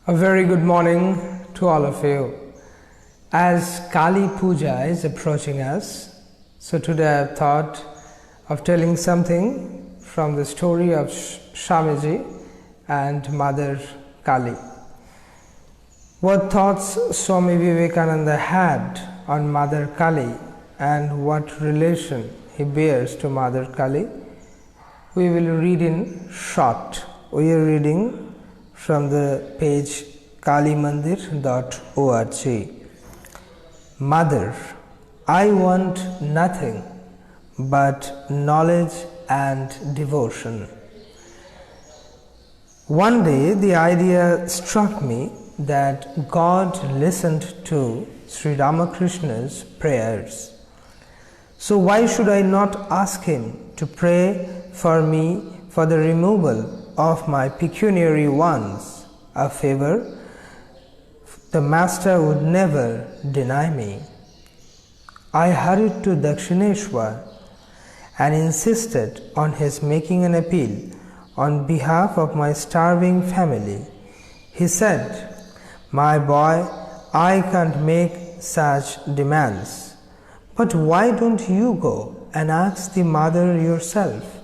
A very good morning to all of you. As Kali Puja is approaching us, so today I have thought of telling something from the story of Swamiji and Mother Kali. What thoughts Swami Vivekananda had on Mother Kali and what relation he bears to Mother Kali, we will read in short. We are reading from the page kalimandir.org. Mother, I want nothing but knowledge and devotion. One day the idea struck me that God listened to Sri Ramakrishna's prayers. So why should I not ask him to pray for me for the removal of my pecuniary wants, a favor the Master would never deny me. I hurried to Dakshineshwar and insisted on his making an appeal on behalf of my starving family. He said, "My boy, I can't make such demands, but why don't you go and ask the mother yourself?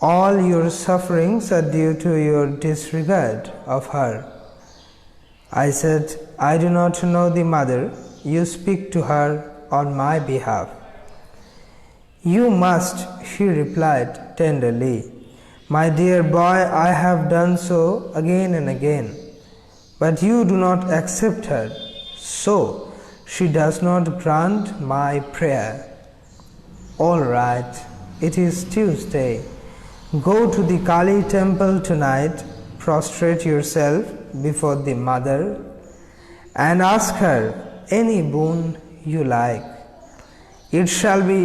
All your sufferings are due to your disregard of her." I said, "I do not know the mother. You speak to her on my behalf." "You must," she replied tenderly. "My dear boy, I have done so again and again. But you do not accept her, so she does not grant my prayer." "All right, it is Tuesday. Go to the Kali temple tonight, prostrate yourself before the mother and ask her any boon you like. It shall be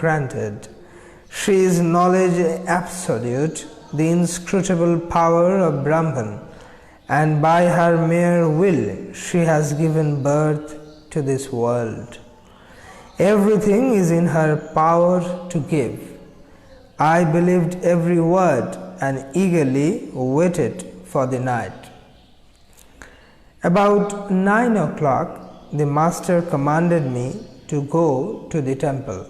granted. She is knowledge absolute, the inscrutable power of Brahman, and by her mere will she has given birth to this world. Everything is in her power to give." I believed every word and eagerly waited for the night. About 9 o'clock, the Master commanded me to go to the temple.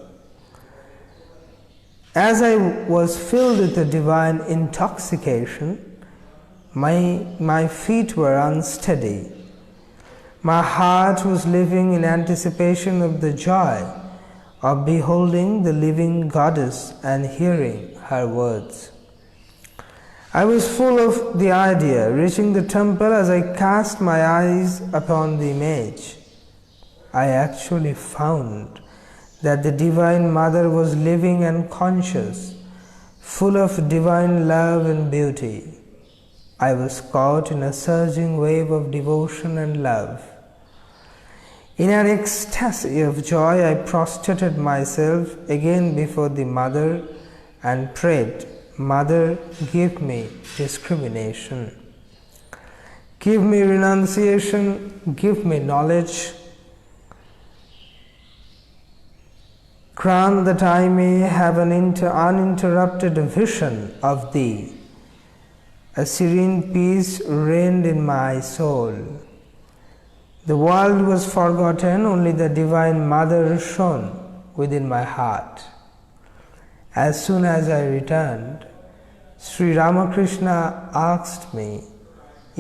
As I was filled with a divine intoxication, my feet were unsteady. My heart was living in anticipation of the joy of beholding the living goddess and hearing her words. I was full of the idea. Reaching the temple, as I cast my eyes upon the image, I actually found that the Divine Mother was living and conscious, full of divine love and beauty. I was caught in a surging wave of devotion and love. In an ecstasy of joy, I prostrated myself again before the Mother and prayed, "Mother, give me discrimination. Give me renunciation, give me knowledge. Grant that I may have an uninterrupted vision of Thee. A serene peace reigned in my soul. The world was forgotten, only the Divine Mother shone within my heart." As soon as I returned, Sri Ramakrishna asked me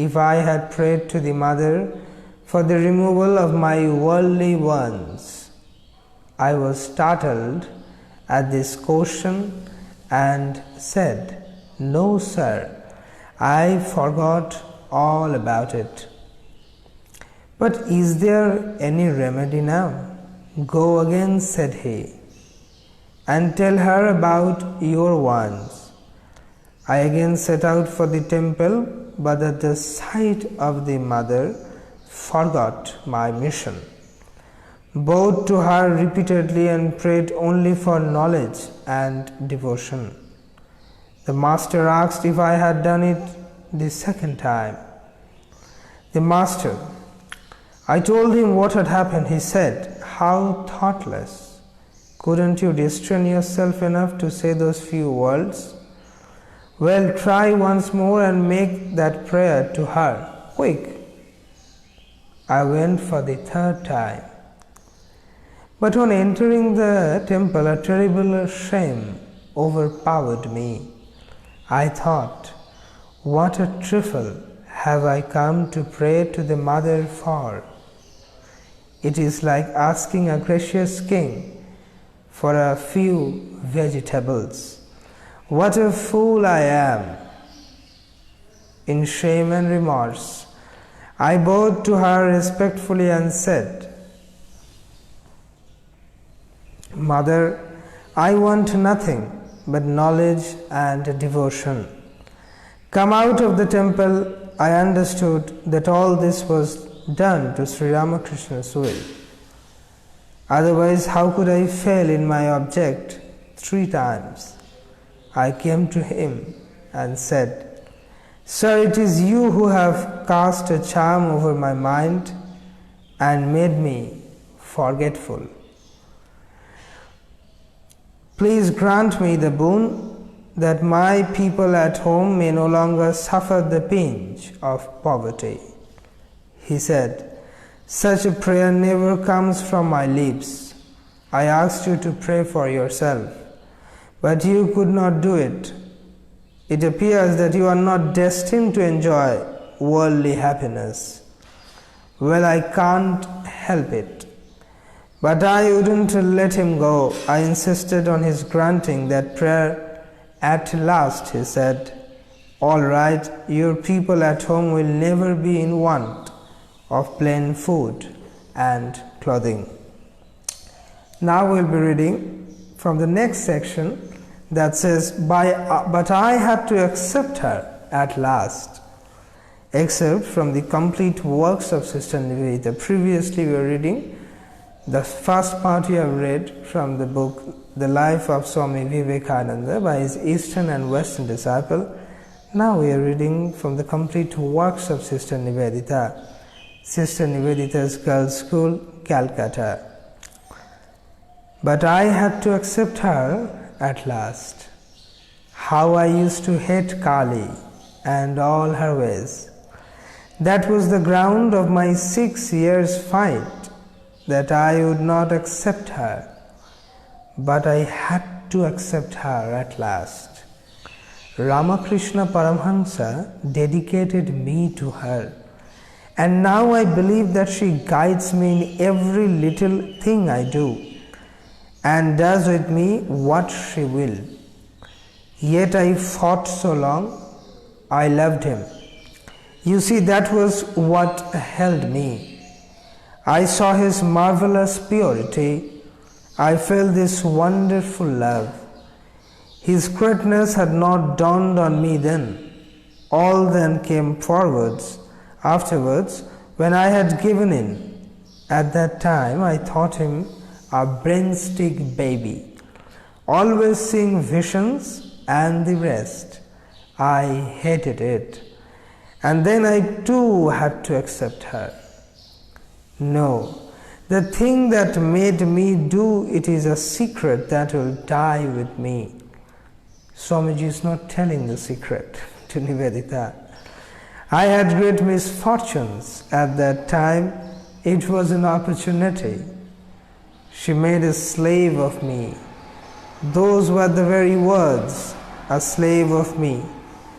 if I had prayed to the Mother for the removal of my worldly wants. I was startled at this question and said, "No, sir, I forgot all about it." "But is there any remedy now?" "Go again," said he, "and tell her about your wants." I again set out for the temple, but at the sight of the Mother, forgot my mission. Bowed to her repeatedly and prayed only for knowledge and devotion. The Master asked if I had done it the second time. The Master, I told him what had happened. He said, "How thoughtless! Couldn't you restrain yourself enough to say those few words? Well, try once more and make that prayer to her." quick, I went for the third time. But on entering the temple, a terrible shame overpowered me. I thought, what a trifle have I come to pray to the Mother for? It is like asking a gracious king for a few vegetables. What a fool I am! In shame and remorse, I bowed to her respectfully and said, Mother, I want nothing but knowledge and devotion. Come out of the temple, I understood that all this was done to Sri Ramakrishna's will. Otherwise, how could I fail in my object 3 times? I came to him and said, Sir, it is you who have cast a charm over my mind and made me forgetful. Please grant me the boon that my people at home may no longer suffer the pinch of poverty. He said, Such a prayer never comes from my lips. I asked you to pray for yourself, but you could not do it. It appears that you are not destined to enjoy worldly happiness. Well, I can't help it. But I wouldn't let him go. I insisted on his granting that prayer. At last he said, All right, your people at home will never be in want of plain food and clothing. Now we'll be reading from the next section that says, But I had to accept her at last. Except from the complete works of Sister Nivedita. Previously we were reading the first part you have read from the book The Life of Swami Vivekananda by his Eastern and Western disciple. Now we are reading from the complete works of Sister Nivedita, Sister Nivedita's Girls' School, Calcutta. But I had to accept her at last. How I used to hate Kali and all her ways. That was the ground of my 6 years' fight, that I would not accept her, but I had to accept her at last. Ramakrishna Paramhansa dedicated me to her, and now I believe that she guides me in every little thing I do, and does with me what she will. Yet I fought so long, I loved him. You see, that was what held me. I saw his marvelous purity. I felt this wonderful love. His greatness had not dawned on me then. All then came afterwards, when I had given in. At that time, I thought him a brainstick baby, always seeing visions and the rest. I hated it. And then I too had to accept her. No, the thing that made me do it is a secret that will die with me. Swamiji is not telling the secret to Nivedita. I had great misfortunes at that time. It was an opportunity. She made a slave of me. Those were the very words, a slave of me.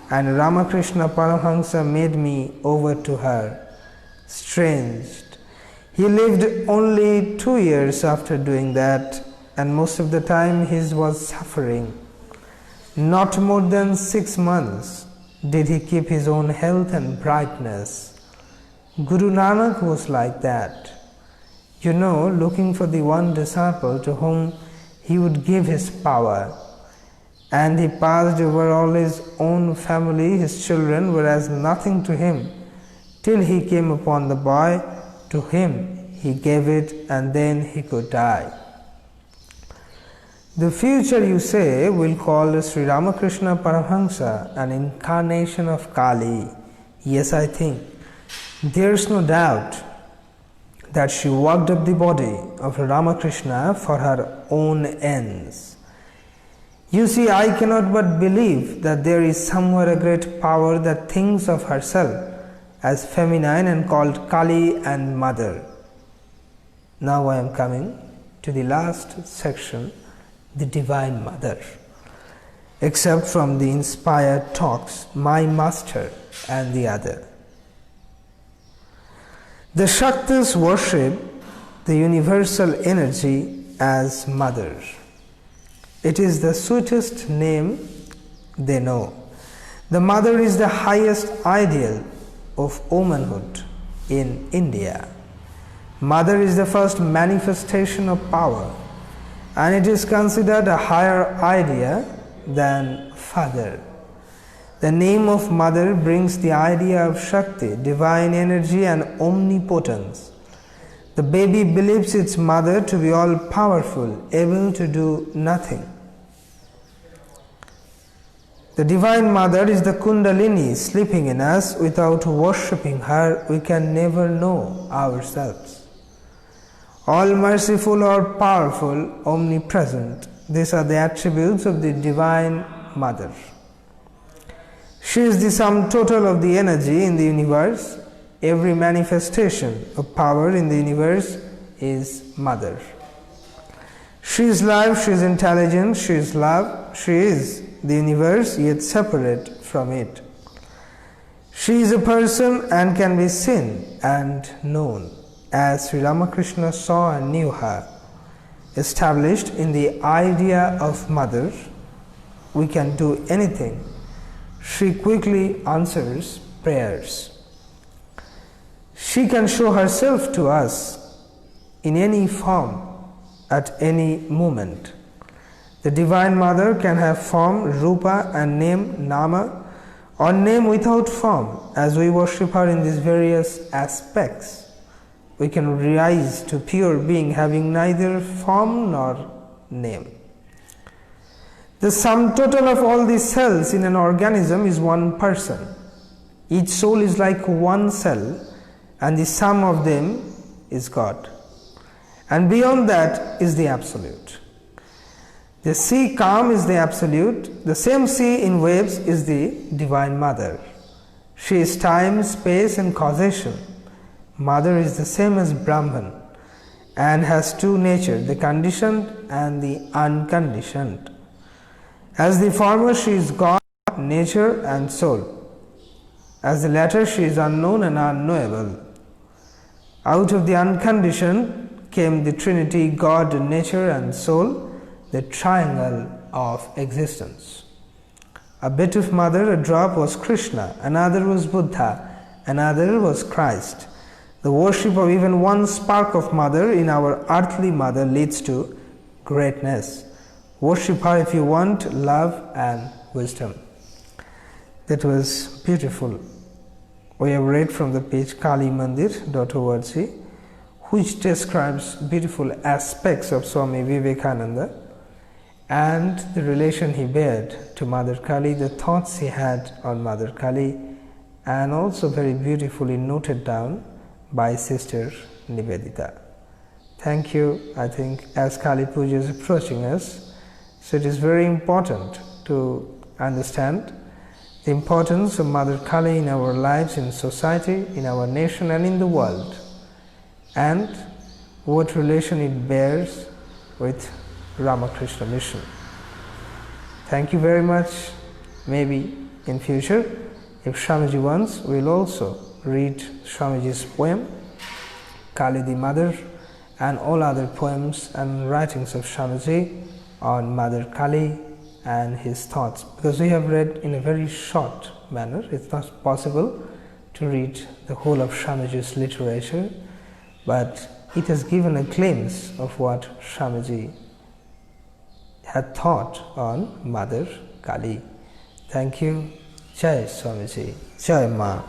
And Ramakrishna Paramhansa made me over to her. Strange. He lived only 2 years after doing that, and most of the time he was suffering. Not more than 6 months did he keep his own health and brightness. Guru Nanak was like that. Looking for the one disciple to whom he would give his power. And he passed over all his own family, his children were as nothing to him, till he came upon the boy. To him he gave it, and then he could die. The future, you say, will call Sri Ramakrishna Paramhansa an incarnation of Kali. Yes, I think. There's no doubt that she worked up the body of Ramakrishna for her own ends. You see, I cannot but believe that there is somewhere a great power that thinks of herself as feminine and called Kali and Mother. Now I am coming to the last section, the Divine Mother. Except from the inspired talks, my master and the other. The Shaktis worship the universal energy as Mother. It is the sweetest name they know. The Mother is the highest ideal of womanhood in India. Mother is the first manifestation of power, and it is considered a higher idea than Father. The name of Mother brings the idea of Shakti, divine energy and omnipotence. The baby believes its mother to be all-powerful, able to do nothing. The Divine Mother is the Kundalini sleeping in us. Without worshipping her, we can never know ourselves. All-merciful or powerful, omnipresent, these are the attributes of the Divine Mother. She is the sum total of the energy in the universe. Every manifestation of power in the universe is Mother. She is life, she is intelligence, she is love, she is the universe yet separate from it. She is a person and can be seen and known, as Sri Ramakrishna saw and knew her. Established in the idea of Mother, we can do anything. She quickly answers prayers. She can show herself to us in any form at any moment. The Divine Mother can have form, rupa, and name, nama, or name without form. As we worship her in these various aspects, we can rise to pure being having neither form nor name. The sum total of all these cells in an organism is one person. Each soul is like one cell, and the sum of them is God. And beyond that is the Absolute. The sea calm is the Absolute. The same sea in waves is the Divine Mother. She is time, space, and causation. Mother is the same as Brahman and has two natures, the conditioned and the unconditioned. As the former, she is God, nature, and soul. As the latter, she is unknown and unknowable. Out of the unconditioned came the Trinity, God, nature, and soul, the triangle of existence. A bit of Mother, a drop, was Krishna, another was Buddha, another was Christ. The worship of even one spark of Mother in our earthly mother leads to greatness. Worship her if you want love and wisdom. That was beautiful. We have read from the page kalimandir.org, which describes beautiful aspects of Swami Vivekananda and the relation he bared to Mother Kali, the thoughts he had on Mother Kali, and also very beautifully noted down by Sister Nivedita. Thank you. I think as Kali Puja is approaching us, so it is very important to understand the importance of Mother Kali in our lives, in society, in our nation, and in the world, and what relation it bears with Ramakrishna Mission. Thank you very much. Maybe in future, if Swamiji wants, we will also read Swamiji's poem, Kali the Mother, and all other poems and writings of Swamiji on Mother Kali and his thoughts, because we have read in a very short manner. It's not possible to read the whole of Swamiji's literature, but it has given a glimpse of what Swamiji had thought on Mother Kali. Thank you. Jai Swamiji. Jai Ma.